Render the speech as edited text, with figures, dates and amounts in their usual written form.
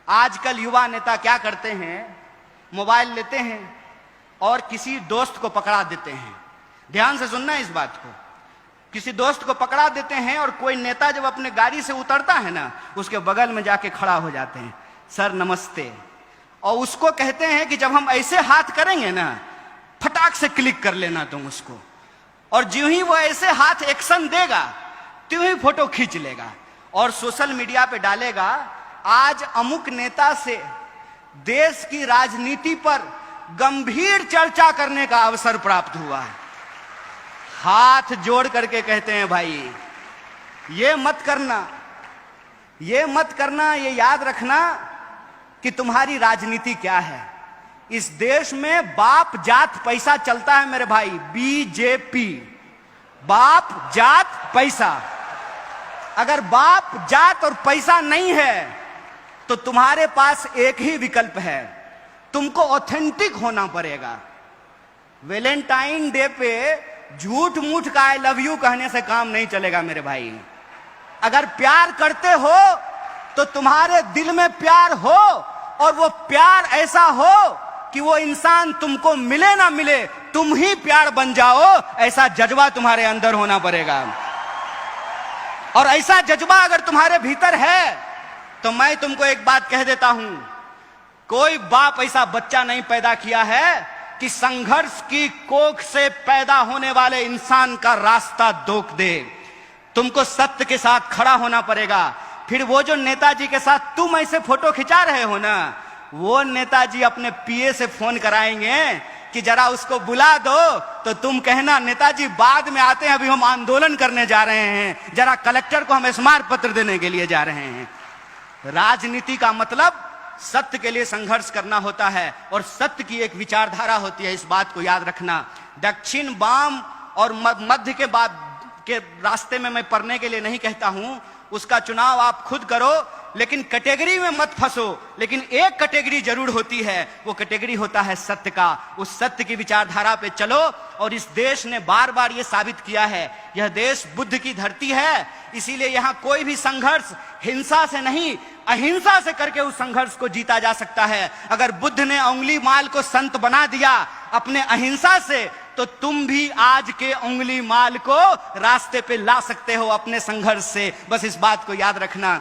आजकल युवा नेता क्या करते हैं, मोबाइल लेते हैं और किसी दोस्त को पकड़ा देते हैं। ध्यान से सुनना इस बात को। किसी दोस्त को पकड़ा देते हैं और कोई नेता जब अपने गाड़ी से उतरता है ना, उसके बगल में जाके खड़ा हो जाते हैं, सर नमस्ते, और उसको कहते हैं कि जब हम ऐसे हाथ करेंगे ना, फटाक से क्लिक कर लेना तुम उसको, और ज्यों ही वो ऐसे हाथ एक्शन देगा त्यों ही फोटो खींच लेगा और सोशल मीडिया पे डालेगा, आज अमुक नेता से देश की राजनीति पर गंभीर चर्चा करने का अवसर प्राप्त हुआ है। हाथ जोड़ करके कहते हैं भाई ये मत करना, ये मत करना, ये याद रखना कि तुम्हारी राजनीति क्या है। इस देश में बाप जात पैसा चलता है मेरे भाई, बीजेपी, बाप जात पैसा। अगर बाप जात और पैसा नहीं है तो तुम्हारे पास एक ही विकल्प है, तुमको ऑथेंटिक होना पड़ेगा। वैलेंटाइन डे पे झूठ मूठ का आई लव यू कहने से काम नहीं चलेगा मेरे भाई। अगर प्यार करते हो तो तुम्हारे दिल में प्यार हो, और वो प्यार ऐसा हो कि वो इंसान तुमको मिले ना मिले तुम ही प्यार बन जाओ, ऐसा जज्बा तुम्हारे अंदर होना पड़ेगा। और ऐसा जज्बा अगर तुम्हारे भीतर है तो मैं तुमको एक बात कह देता हूं, कोई बाप ऐसा बच्चा नहीं पैदा किया है कि संघर्ष की कोख से पैदा होने वाले इंसान का रास्ता रोक दे। तुमको सत्य के साथ खड़ा होना पड़ेगा। फिर वो जो नेताजी के साथ तुम ऐसे फोटो खिंचा रहे हो ना, वो नेताजी अपने पीए से फोन कराएंगे कि जरा उसको बुला दो, तो तुम कहना नेताजी बाद में आते हैं, अभी हम आंदोलन करने जा रहे हैं, जरा कलेक्टर को हम स्मारक पत्र देने के लिए जा रहे हैं। राजनीति का मतलब सत्य के लिए संघर्ष करना होता है, और सत्य की एक विचारधारा होती है, इस बात को याद रखना। दक्षिण, वाम और मध्य के रास्ते में मैं पढ़ने के लिए नहीं कहता हूं, उसका चुनाव आप खुद करो, लेकिन कैटेगरी में मत फंसो। लेकिन एक कैटेगरी जरूर होती है, वो कैटेगरी होता है सत्य का। उस सत्य की विचारधारा पे चलो, और इस देश ने बार बार ये साबित किया है, यह देश बुद्ध की धरती है, इसीलिए यहां कोई भी संघर्ष हिंसा से नहीं अहिंसा से करके उस संघर्ष को जीता जा सकता है। अगर बुद्ध ने उंगली माल को संत बना दिया अपने अहिंसा से, तो तुम भी आज के उंगली माल को रास्ते पे ला सकते हो अपने संघर्ष से। बस इस बात को याद रखना।